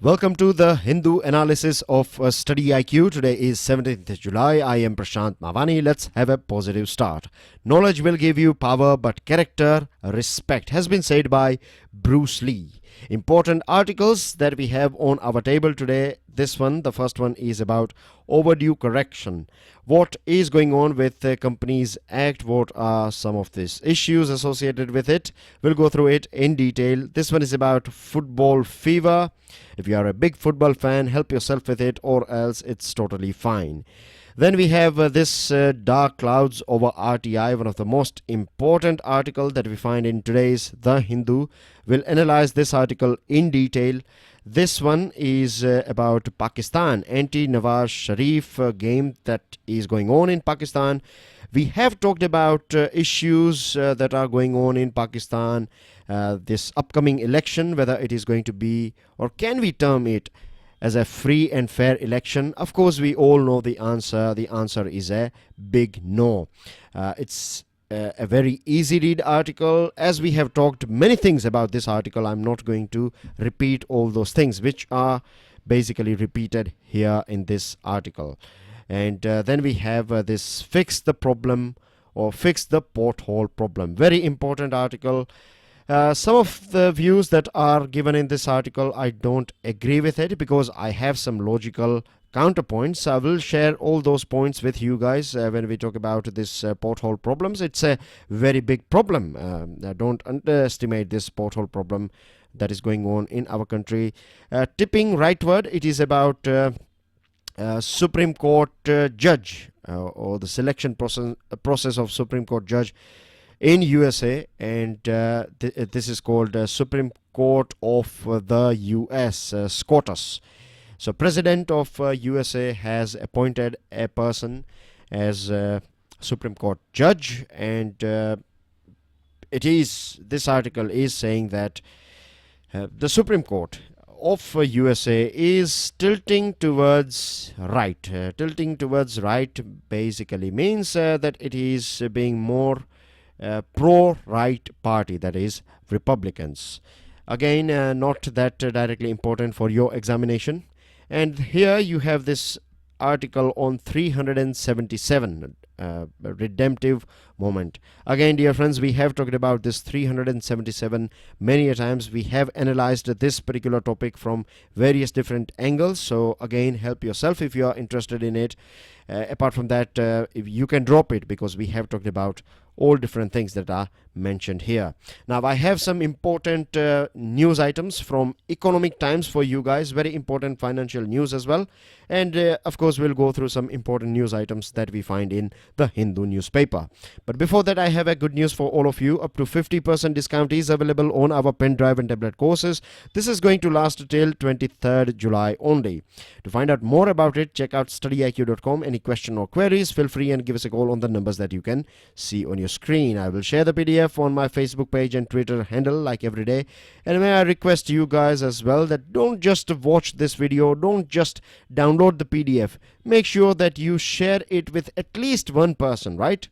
Welcome to the Hindu analysis of StudyIQ. Today is 17th July. I am Prashant Mavani. Let's have a positive start. Knowledge will give you power, but character, respect, has been said by Bruce Lee. Important articles that we have on our table today. The first one is about overdue correction. What is going on with the Companies Act? What are some of these issues associated with it? We'll go through it in detail. This one is about football fever. If you are a big football fan, help yourself with it, or else it's totally fine. Then we have this dark clouds over RTI, one of the most important article that we find in today's The Hindu. We'll analyze this article in detail. This one is about Pakistan, anti-Nawaz Sharif game that is going on in Pakistan. We have talked about issues that are going on in Pakistan, this upcoming election, whether it is going to be, or can we term it as a free and fair election. Of course, we all know the answer. The answer is a big no. It's a very easy read article. As we have talked many things about this article, I'm not going to repeat all those things which are basically repeated here in this article. And then we have this fix the problem or fix the pothole problem. Very important article. Some of the views that are given in this article, I don't agree with it because I have some logical counterpoints. I will share all those points with you guys when we talk about this pothole problems. It's a very big problem. Don't underestimate this pothole problem that is going on in our country. Tipping rightward, it is about Supreme Court judge or the selection process of Supreme Court judge in USA, and this is called Supreme Court of the US, SCOTUS. So President of USA has appointed a person as Supreme Court judge, and this article is saying that the Supreme Court of USA is tilting towards right. Tilting towards right basically means that it is being more pro-right party, that is Republicans. Again, not that directly important for your examination. And here you have this article on 377, redemptive moment. Again, dear friends, we have talked about this 377 many a times. We have analyzed this particular topic from various different angles. So again, help yourself if you are interested in it. Apart from that, if you can drop it because we have talked about all different things that are mentioned here. Now, I have some important news items from Economic Times for you guys, very important financial news as well. And of course, we'll go through some important news items that we find in the Hindu newspaper. But before that, I have a good news for all of you. Up to 50% discount is available on our pen drive and tablet courses. This is going to last till 23rd July only. To find out more about it, check out StudyIQ.com. Any question or queries, feel free and give us a call on the numbers that you can see on your screen. I will share the PDF on my Facebook page and Twitter handle like every day. And may I request you guys as well that don't just watch this video, don't just download the PDF. Make sure that you share it with at least one person, right?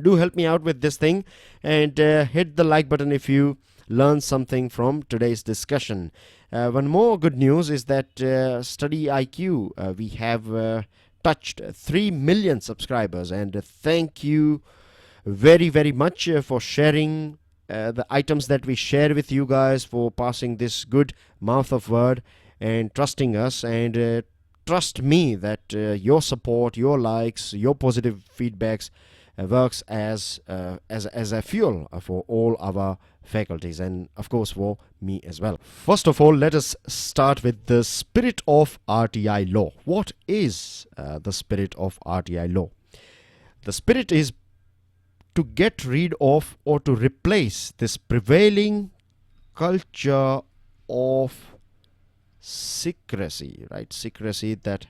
Do help me out with this thing and hit the like button if you learn something from today's discussion. One more good news is that StudyIQ, we have touched 3 million subscribers, and thank you very, very much for sharing the items that we share with you guys, for passing this good mouth of word and trusting us, and trust me that your support, your likes, your positive feedbacks works as a fuel for all our faculties, and of course for me as well. First of all, let us start with the spirit of RTI law. What is the spirit of RTI law? The spirit is to get rid of or to replace this prevailing culture of secrecy, right? Secrecy that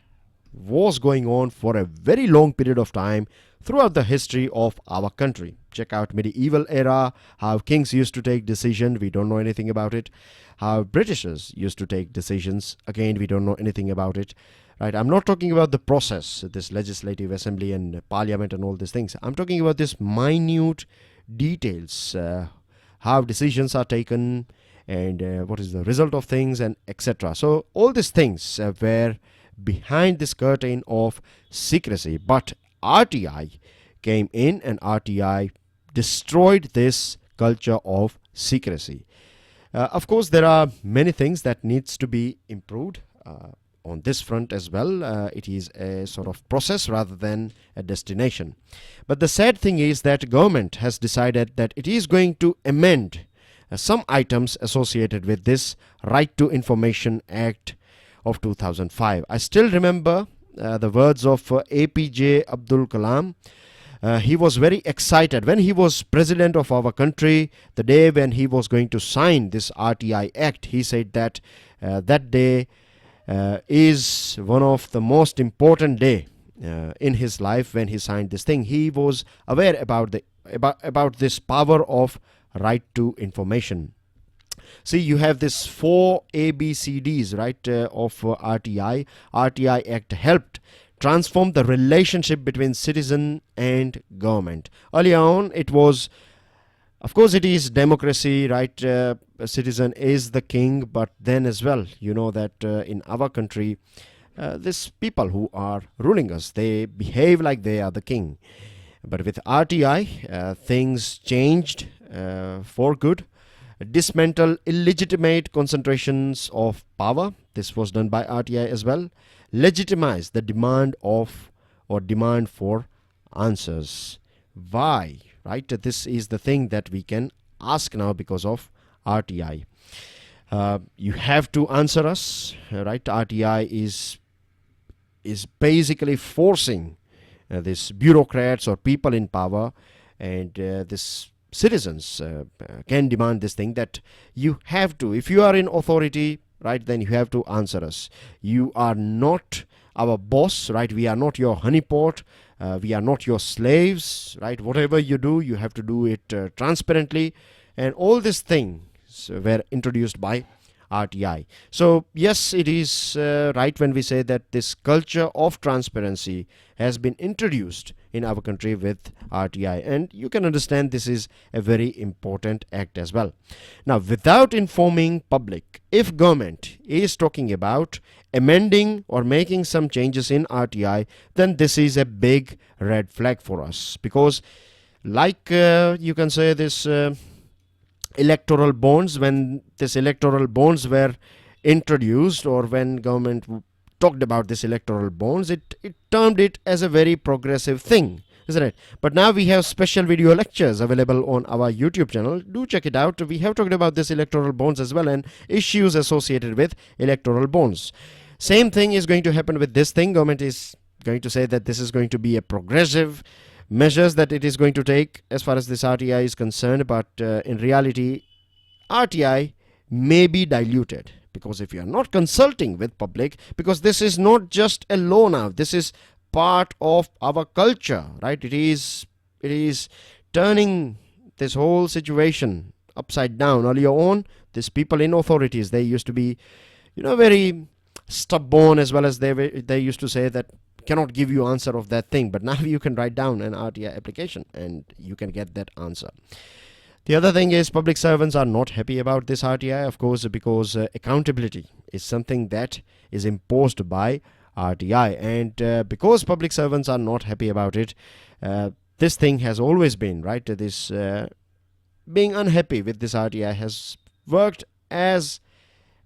was going on for a very long period of time throughout the history of our country. Check out medieval era, how kings used to take decisions, we don't know anything about it. How Britishers used to take decisions, again we don't know anything about it. Right, I'm not talking about the process, this legislative assembly and parliament and all these things. I'm talking about this minute details, how decisions are taken, and what is the result of things, and etc. So all these things were behind this curtain of secrecy, but RTI came in and RTI destroyed this culture of secrecy. Of course, there are many things that needs to be improved on this front as well. It is a sort of process rather than a destination. But the sad thing is that government has decided that it is going to amend some items associated with this Right to Information Act of 2005. I still remember the words of APJ Abdul Kalam. He was very excited when he was president of our country. The day when he was going to sign this RTI Act, he said that that day is one of the most important day in his life. When he signed this thing, he was aware about this power of right to information. See, you have this 4 ABCDs, right, of RTI. RTI Act helped transform the relationship between citizen and government. Earlier on, it was, of course, it is democracy, right? A citizen is the king, but then as well, you know that in our country, these people who are ruling us, they behave like they are the king. But with RTI, things changed for good. Dismantle illegitimate concentrations of power. This was done by RTI as well. Legitimize the demand of or demand for answers. Why? Right? This is the thing that we can ask now because of RTI. You have to answer us, right? RTI is basically forcing these bureaucrats or people in power, and this citizens can demand this thing that you have to, if you are in authority, right, then you have to answer us. You are not our boss, right? We are not your honeypot. We are not your slaves, right? Whatever you do, you have to do it transparently. And all these things were introduced by RTI. So yes, it is right when we say that this culture of transparency has been introduced in our country with RTI, and you can understand this is a very important act as well. Now, without informing public, if government is talking about amending or making some changes in RTI, then this is a big red flag for us, because like you can say this electoral bonds, when this electoral bonds were introduced, or when government talked about this electoral bonds, it termed it as a very progressive thing, isn't it? But now we have special video lectures available on our YouTube channel. Do check it out. We have talked about this electoral bonds as well and issues associated with electoral bonds. Same thing is going to happen with this thing. Government is going to say that this is going to be a progressive measures that it is going to take as far as this RTI is concerned, but in reality RTI may be diluted, because if you are not consulting with public, because this is not just a law now, this is part of our culture, right? It is turning this whole situation upside down. Earlier on, these people in authorities, they used to be, you know, very stubborn, as well as they used to say that cannot give you answer of that thing, but now you can write down an RTI application and you can get that answer. The other thing is public servants are not happy about this RTI, of course, because accountability is something that is imposed by RTI, and because public servants are not happy about it, this thing has always been, right, this being unhappy with this RTI has worked as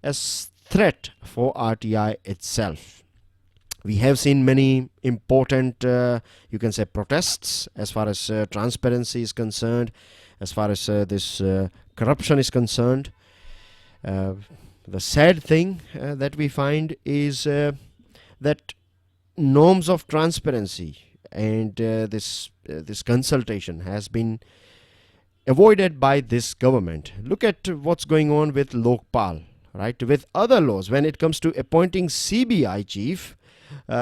a threat for RTI itself. We have seen many important, you can say, protests as far as transparency is concerned, as far as this corruption is concerned. The sad thing that we find is that norms of transparency and this consultation has been avoided by this government. Look at what's going on with Lokpal, right? With other laws, when it comes to appointing CBI chief,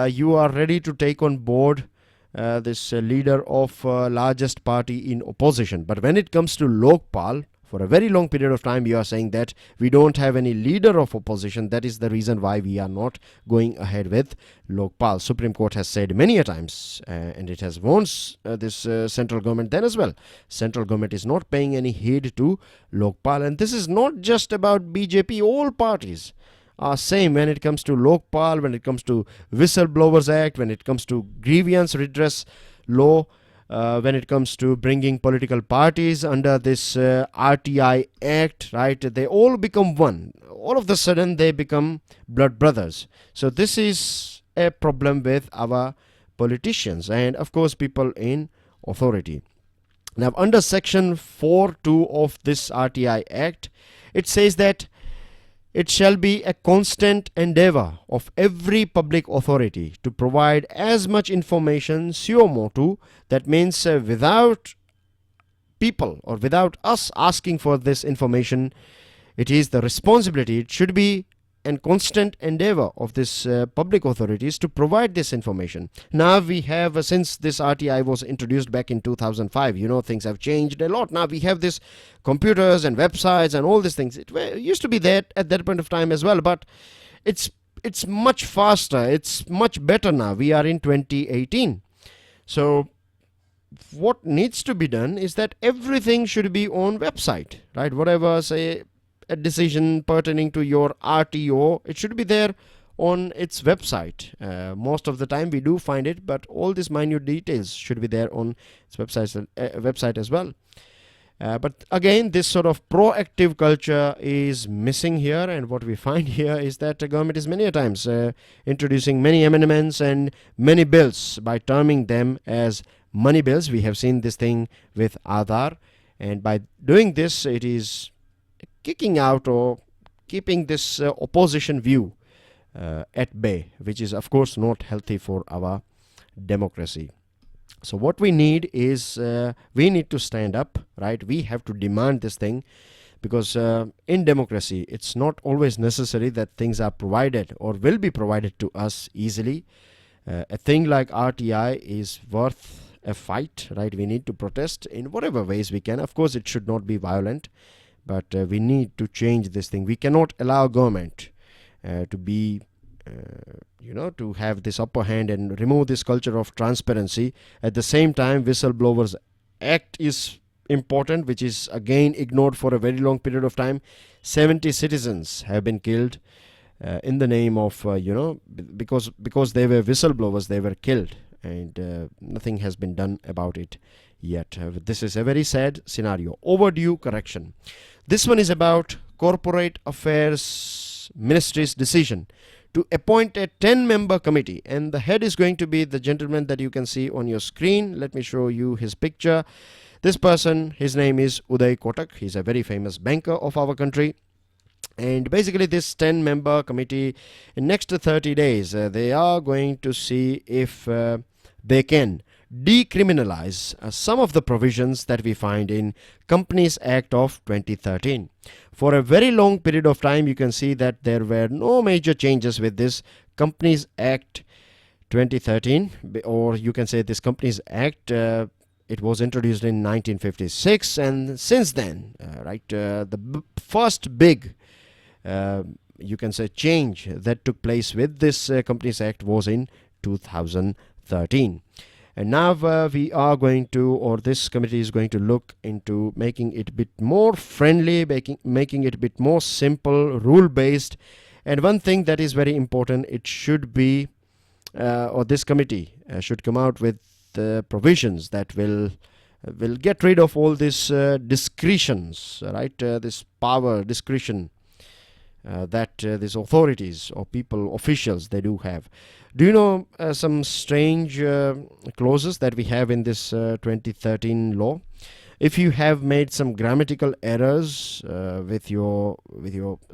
you are ready to take on board this leader of largest party in opposition. But when it comes to Lokpal, For a very long period of time, you are saying that we don't have any leader of opposition. That is the reason why we are not going ahead with Lokpal. Supreme Court has said many a times, and it has warned this central government then as well. Central government is not paying any heed to Lokpal, and this is not just about BJP. All parties are same when it comes to Lokpal, when it comes to Whistleblowers Act, when it comes to grievance redress law, when it comes to bringing political parties under this RTI Act, right? They all become one. All of a sudden, they become blood brothers. So this is a problem with our politicians and, of course, people in authority. Now, under Section 4.2 of this RTI Act, it says that it shall be a constant endeavor of every public authority to provide as much information suo motu, that means without people or without us asking for this information, it is the responsibility, it should be a constant endeavor of this public authorities to provide this information. Now we have, since this RTI was introduced back in 2005, things have changed a lot. Now we have this computers and websites and all these things. It used to be there at that point of time as well, but it's much faster, it's much better now. We are in 2018. So what needs to be done is that everything should be on website, right? Whatever, say, a decision pertaining to your RTO, it should be there on its website. Most of the time we do find it, but all these minute details should be there on its website as well. But again, this sort of proactive culture is missing here, and what we find here is that the government is many a times introducing many amendments and many bills by terming them as money bills. We have seen this thing with Aadhaar, and by doing this, it is kicking out or keeping this opposition view at bay, which is of course not healthy for our democracy. So what we need is we need to stand up, right? We have to demand this thing, because in democracy it's not always necessary that things are provided or will be provided to us easily. A thing like RTI is worth a fight, right? We need to protest in whatever ways we can. Of course it should not be violent, but we need to change this thing. We cannot allow government to be, to have this upper hand and remove this culture of transparency. At the same time, Whistleblowers Act is important, which is again ignored for a very long period of time. 70 citizens have been killed in the name of, because they were whistleblowers, they were killed, and nothing has been done about it yet. This is a very sad scenario. Overdue correction. This one is about Corporate Affairs Ministry's decision to appoint a 10-member committee, and the head is going to be the gentleman that you can see on your screen. Let me show you his picture. This person, his name is Uday Kotak. He's a very famous banker of our country. And basically this 10-member committee, in next 30 days, they are going to see if they can decriminalize some of the provisions that we find in Companies Act of 2013. For a very long period of time, you can see that there were no major changes with this Companies Act 2013, or you can say this Companies Act. It was introduced in 1956, and since then, the first big, you can say, change that took place with this Companies Act was in 2013. And now we are going to, or this committee is going to look into making it a bit more friendly, making it a bit more simple, rule-based. And one thing that is very important, it should be, or this committee should come out with provisions that will get rid of all these discretions, right? This power, discretion that these authorities or people, officials, they do have. Do you know some strange clauses that we have in this 2013 law? If you have made some grammatical errors with your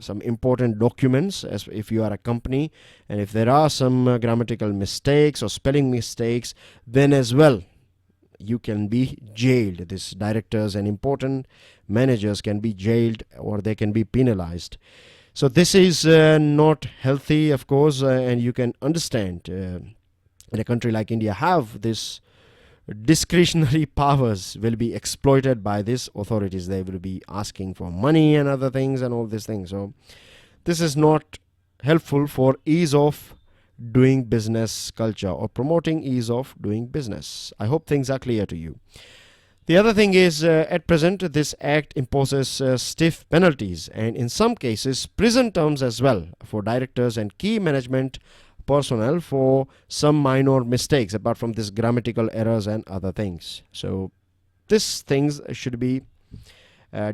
some important documents, as if you are a company, and if there are some grammatical mistakes or spelling mistakes, then as well you can be jailed. These directors and important managers can be jailed, or they can be penalized. So this is not healthy, of course, and you can understand in a country like India have this discretionary powers will be exploited by these authorities. They will be asking for money and other things and all these things. So this is not helpful for ease of doing business culture or promoting ease of doing business. I hope things are clear to you. The other thing is, at present, this act imposes stiff penalties and in some cases prison terms as well for directors and key management personnel for some minor mistakes, apart from this grammatical errors and other things. So these things should be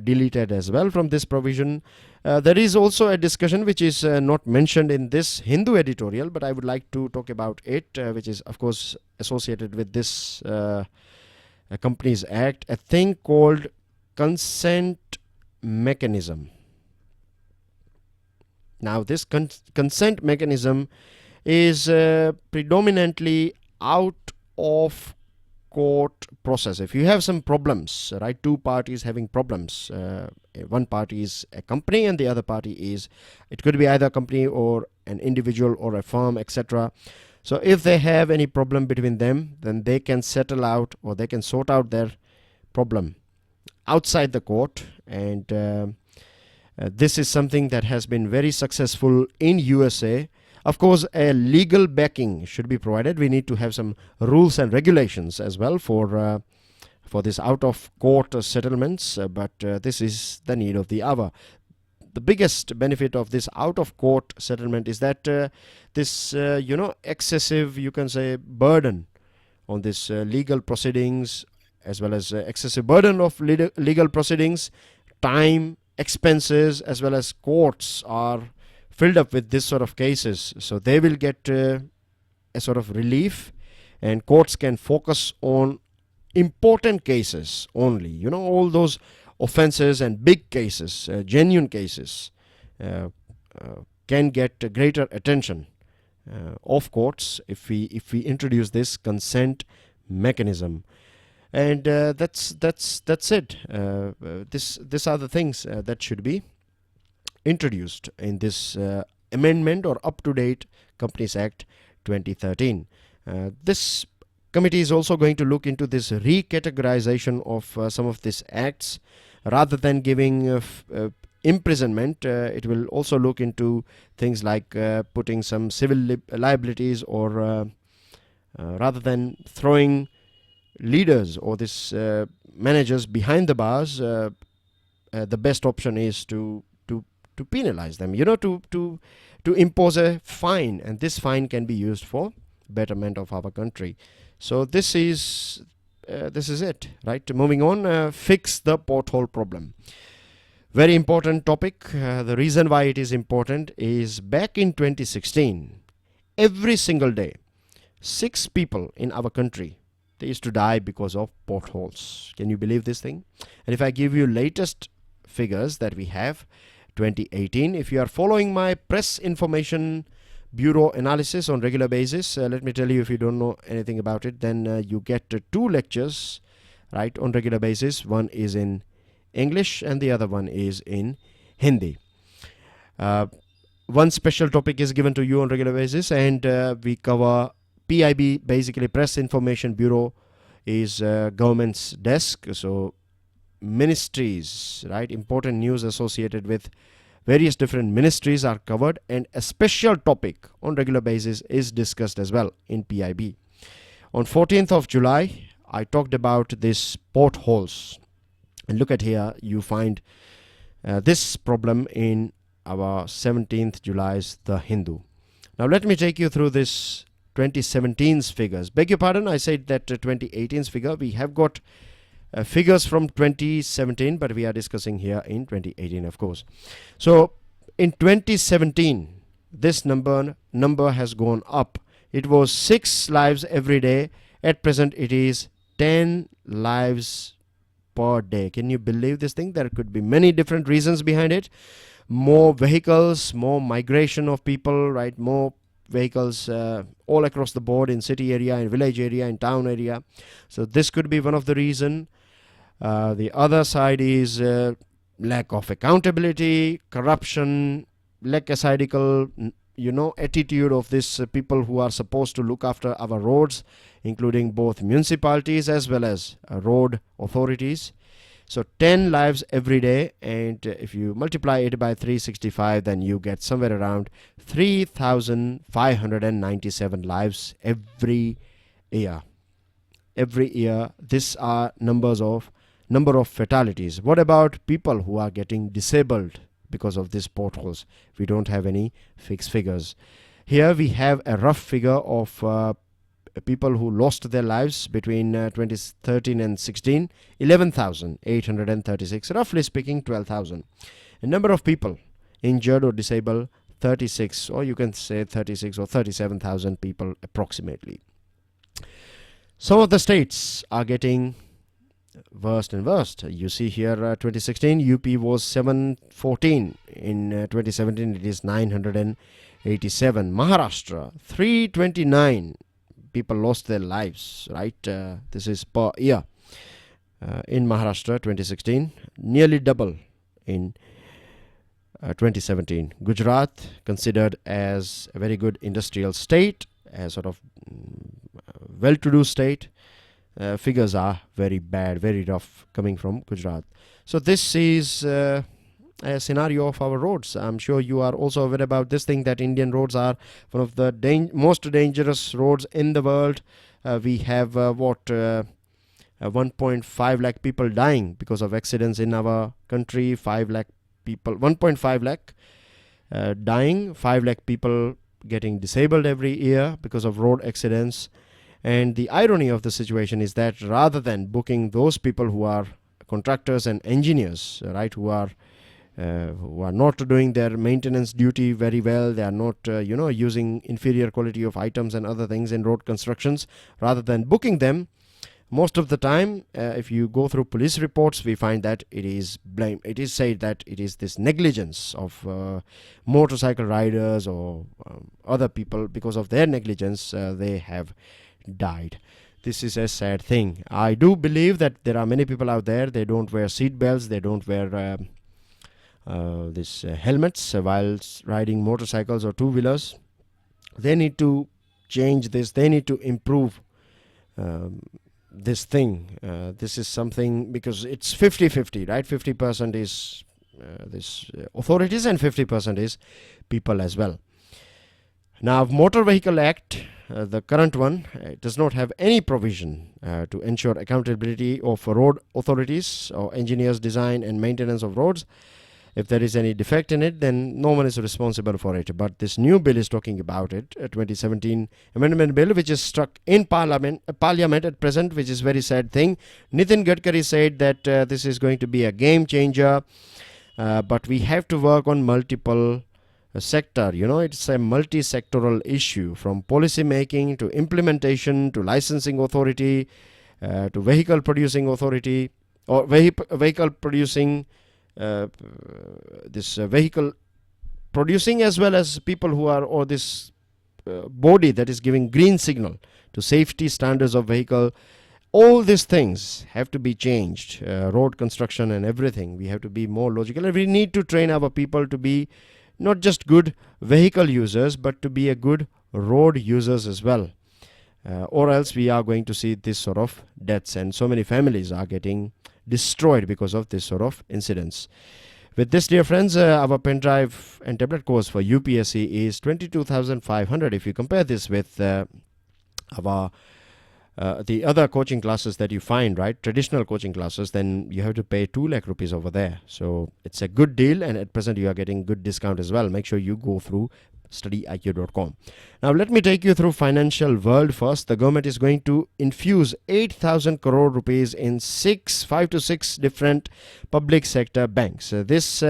deleted as well from this provision. There is also a discussion which is not mentioned in this Hindu editorial, but I would like to talk about it, which is of course associated with this Companies Act, a thing called consent mechanism. Now this consent mechanism is predominantly out of court process. If you have some problems, right, two parties having problems, one party is a company and the other party is, it could be either a company or an individual or a firm, etc. So if they have any problem between them, then they can settle out or they can sort out their problem outside the court. And this is something that has been very successful in USA. Of course, a legal backing should be provided. We need to have some rules and regulations as well for this out-of-court settlements, but this is the need of the hour. The biggest benefit of this out-of-court settlement is that this, excessive, you can say, burden on this legal proceedings, as well as excessive burden of legal proceedings, time, expenses, as well as courts are filled up with this sort of cases. So they will get a sort of relief, and courts can focus on important cases only. All those offenses and big cases, genuine cases, can get greater attention of courts if we introduce this consent mechanism. And that's it. These are the things that should be introduced in this amendment or up-to-date Companies Act 2013. This committee is also going to look into this recategorization of some of these acts. Rather than giving imprisonment, it will also look into things like putting some civil liabilities, or rather than throwing leaders or this managers behind the bars, the best option is to penalize them, to impose a fine, and this fine can be used for betterment of our country. So this is it, right? Moving on, fix the pothole problem. Very important topic. The reason why it is important is back in 2016, every single day, 6 people in our country, they used to die because of potholes. Can you believe this thing? And if I give you latest figures that we have, 2018, if you are following my press information bureau analysis on regular basis, let me tell you, if you don't know anything about it, then you get 2 lectures, right, on regular basis. One is in English and the other one is in Hindi. One special topic is given to you on regular basis, and we cover PIB, basically Press Information Bureau is government's desk. So ministries, right, important news associated with various different ministries are covered, and a special topic on regular basis is discussed as well in PIB. On 14th of July, I talked about this potholes, and look at here, you find this problem in our 17th July's The Hindu. Now let me take you through this 2017's figures. Beg your pardon, I said that 2018's figure. We have got figures from 2017, but we are discussing here in 2018, of course. So in 2017, this number has gone up. It was 6 lives every day. At present, it is 10 lives per day. Can you believe this thing? There could be many different reasons behind it. More vehicles, more migration of people, right? More vehicles all across the board, in city area, in village area, in town area. So this could be one of the reason. The other side is lack of accountability, corruption, lackadaisical attitude of these people who are supposed to look after our roads, including both municipalities as well as road authorities. So 10 lives every day, and if you multiply it by 365, then you get somewhere around 3,597 lives every year. Every year, these are number of fatalities. What about people who are getting disabled because of these potholes? We don't have any fixed figures. Here we have a rough figure of people who lost their lives between 2013 and 16, 11,836, roughly speaking 12,000. A number of people injured or disabled, 36, or you can say 36 or 37,000 people approximately. Some of the states are getting worst and worst. You see here 2016 UP was 714, in 2017 it is 987. Maharashtra 329 people lost their lives, right? This is per year. In Maharashtra 2016, nearly double in 2017. Gujarat, considered as a very good industrial state, a sort of well-to-do state, figures are very bad, very rough coming from Gujarat. So this is a scenario of our roads. I'm sure you are also aware about this thing, that Indian roads are one of the most dangerous roads in the world. We have 1.5 lakh people dying because of accidents in our country. 5 lakh people, 1.5 lakh dying, 5 lakh people getting disabled every year because of road accidents. And the irony of the situation is that rather than booking those people who are contractors and engineers, right, who are not doing their maintenance duty very well, they are not using inferior quality of items and other things in road constructions, rather than booking them, most of the time, if you go through police reports, we find that it is said that it is this negligence of motorcycle riders or other people. Because of their negligence, they have died. This is a sad thing. I do believe that there are many people out there, they don't wear seat belts, they don't wear helmets while riding motorcycles or two-wheelers. They need to change this. They need to improve this thing. This is something, because it's 50-50, right? 50% is authorities and 50% is people as well. Now, Motor Vehicle Act, the current one, does not have any provision to ensure accountability of road authorities or engineers' design and maintenance of roads. If there is any defect in it, then no one is responsible for it. But this new bill is talking about it, a 2017 amendment bill, which is stuck in parliament at present, which is very sad thing. Nitin Gadkari said that this is going to be a game changer, but we have to work on multiple sector. It's a multi-sectoral issue, from policy making to implementation to licensing authority to vehicle producing authority, or vehicle producing vehicle producing, as well as people who are, or this body that is giving green signal to safety standards of vehicle. All these things have to be changed. Road construction and everything, we have to be more logical, and we need to train our people to be not just good vehicle users, but to be a good road users as well, or else we are going to see this sort of deaths, and so many families are getting destroyed because of this sort of incidents. With this, dear friends, our pen drive and tablet course for UPSC is 22,500. If you compare this with the other coaching classes that you find, right, traditional coaching classes, then you have to pay 2 lakh rupees over there. So it's a good deal, and at present you are getting good discount as well. Make sure you go through StudyIQ.com. Now let me take you through financial world first. The government is going to infuse 8,000 crore rupees in 5 to 6 different public sector banks. This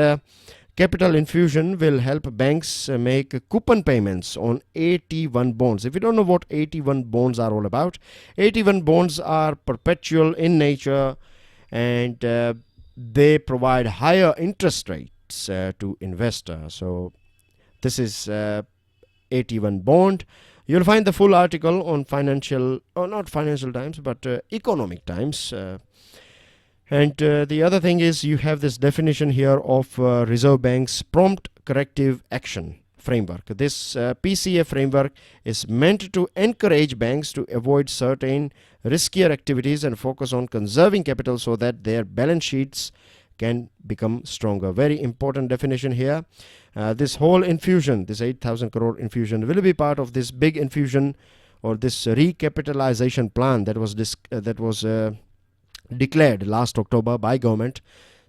capital infusion will help banks make coupon payments on AT1 bonds. If you don't know what AT1 bonds are all about, AT1 bonds are perpetual in nature, and they provide higher interest rates to investors. So this is AT1 bond. You'll find the full article on not Financial Times, but Economic Times. And the other thing is, you have this definition here of Reserve Bank's prompt corrective action framework. This PCA framework is meant to encourage banks to avoid certain riskier activities and focus on conserving capital so that their balance sheets can become stronger. Very important definition here. This whole infusion, this 8,000 crore infusion, will be part of this big infusion or this recapitalization plan that was declared last October by government.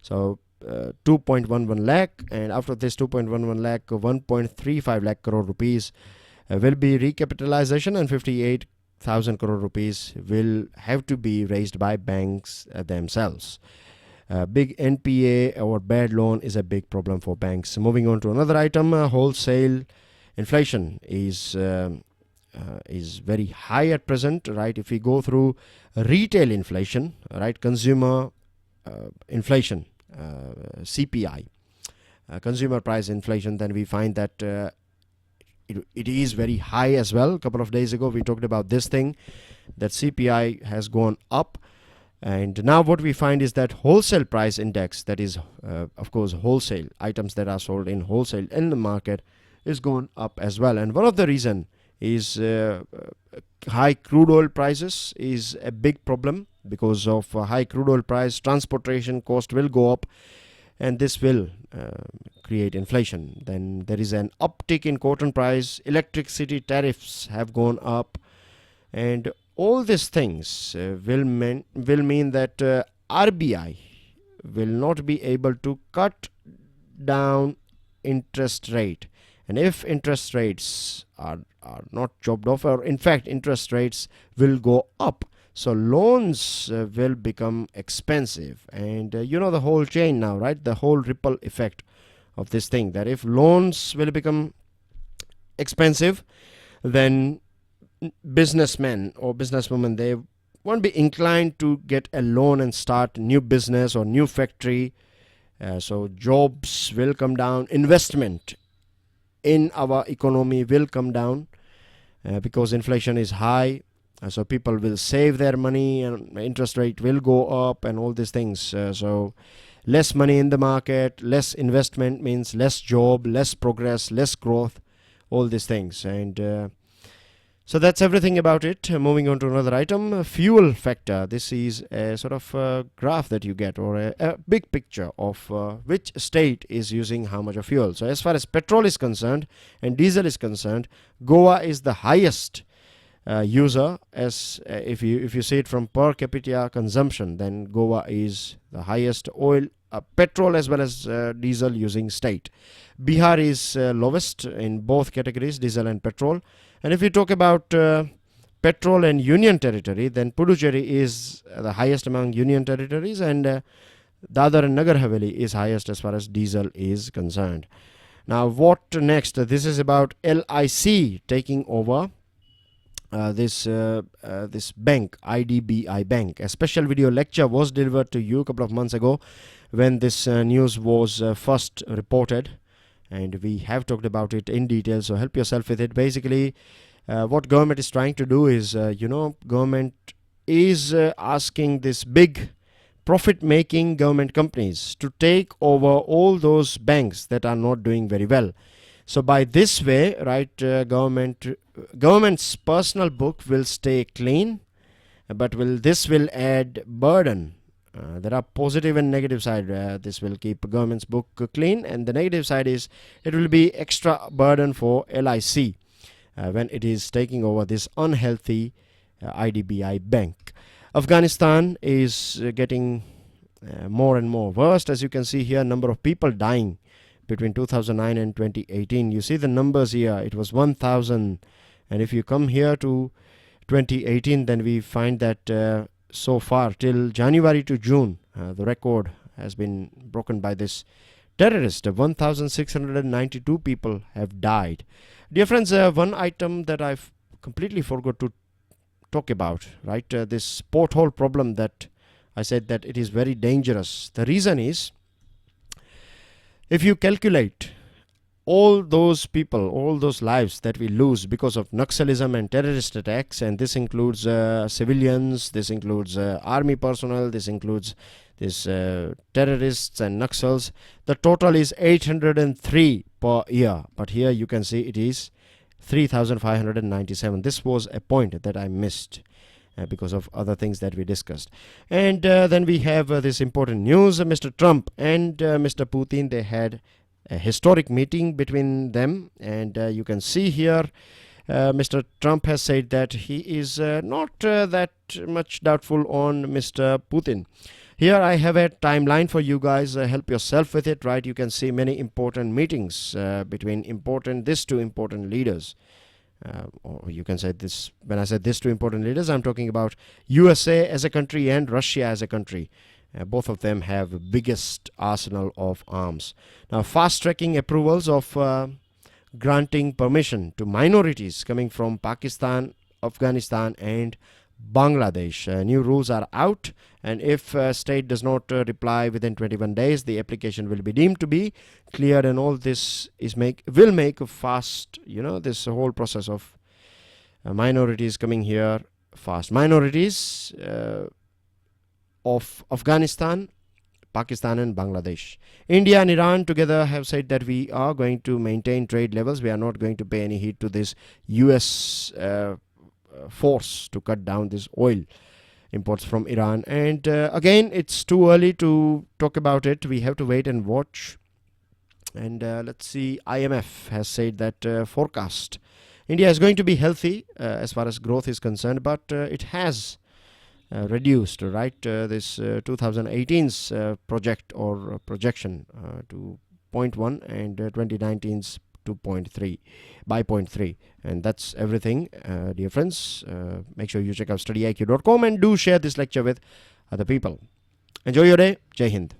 So 2.11 lakh, and after this 2.11 lakh, 1.35 lakh crore rupees will be recapitalization, and 58,000 crore rupees will have to be raised by banks themselves. Big NPA or bad loan is a big problem for banks. Moving on to another item, wholesale inflation is very high at present, right? If we go through retail inflation, right, consumer inflation, CPI, consumer price inflation, then we find that it is very high as well. A couple of days ago we talked about this thing, that CPI has gone up, and now what we find is that wholesale price index, that is of course wholesale items that are sold in wholesale in the market, is gone up as well. And one of the reason is high crude oil prices is a big problem. Because of high crude oil price, transportation cost will go up, and this will create inflation. Then there is an uptick in cotton price, electricity tariffs have gone up, and all these things will mean that RBI will not be able to cut down interest rate. And if interest rates are not chopped off, or in fact interest rates will go up, so loans will become expensive. And you know the whole chain now, right? The whole ripple effect of this thing, that if loans will become expensive, then businessmen or businesswomen, they won't be inclined to get a loan and start new business or new factory. So jobs will come down, investment in our economy will come down because inflation is high. So people will save their money, and interest rate will go up, and all these things. So less money in the market, less investment means less job, less progress, less growth, all these things. And so that's everything about it. Moving on to another item, fuel factor. This is a sort of graph that you get, or a big picture of which state is using how much of fuel. So as far as petrol is concerned and diesel is concerned, Goa is the highest user. As if you see it from per capita consumption, then Goa is the highest oil, petrol as well as diesel using state. Bihar is lowest in both categories, diesel and petrol. And if you talk about petrol and union territory, then Puducherry is the highest among union territories, and Dadar and Nagar Haveli is highest as far as diesel is concerned. Now what next? This is about LIC taking over this bank, IDBI Bank. A special video lecture was delivered to you a couple of months ago when this news was first reported, and we have talked about it in detail, so help yourself with it. Basically what government is trying to do is government is asking this big profit making government companies to take over all those banks that are not doing very well. So by this way, right, government's personal book will stay clean, but this will add burden. There are positive and negative side. This will keep government's book clean, and the negative side is it will be extra burden for LIC when it is taking over this unhealthy IDBI bank. Afghanistan is getting more and more worst. As you can see here, number of people dying between 2009 and 2018. You see the numbers here, it was 1,000, and if you come here to 2018, then we find that so far till January to June, the record has been broken by this terrorist. 1,692 people have died. Dear friends, one item that I've completely forgot to talk about, right, this pothole problem that I said that it is very dangerous. The reason is, if you calculate all those people, all those lives that we lose because of Naxalism and terrorist attacks, and this includes civilians, this includes army personnel, this includes this terrorists and Naxals. The total is 803 per year, but here you can see it is 3,597. This was a point that I missed because of other things that we discussed. And then we have this important news. Mr. Trump and Mr. Putin, they had a historic meeting between them, and you can see here Mr. Trump has said that he is not that much doubtful on Mr. Putin. Here I have a timeline for you guys. Help yourself with it, right? You can see many important meetings between these two important leaders. Or you can say this, when I said these two important leaders, I'm talking about USA as a country and Russia as a country. Both of them have biggest arsenal of arms. Now, fast-tracking approvals of granting permission to minorities coming from Pakistan, Afghanistan and Bangladesh. New rules are out, and if state does not reply within 21 days, the application will be deemed to be cleared, and all this will make a fast, this whole process of minorities coming here fast. Minorities of Afghanistan, Pakistan and Bangladesh. India and Iran together have said that we are going to maintain trade levels. We are not going to pay any heed to this US force to cut down this oil imports from Iran. And again, it's too early to talk about it. We have to wait and watch. And let's see, IMF has said that forecast India is going to be healthy as far as growth is concerned, but it has reduced, right? This 2018's project or projection to 0.1 and 2019's to 0.3 by 0.3, and that's everything, dear friends. Make sure you check out StudyIQ.com and do share this lecture with other people. Enjoy your day. Jai Hind.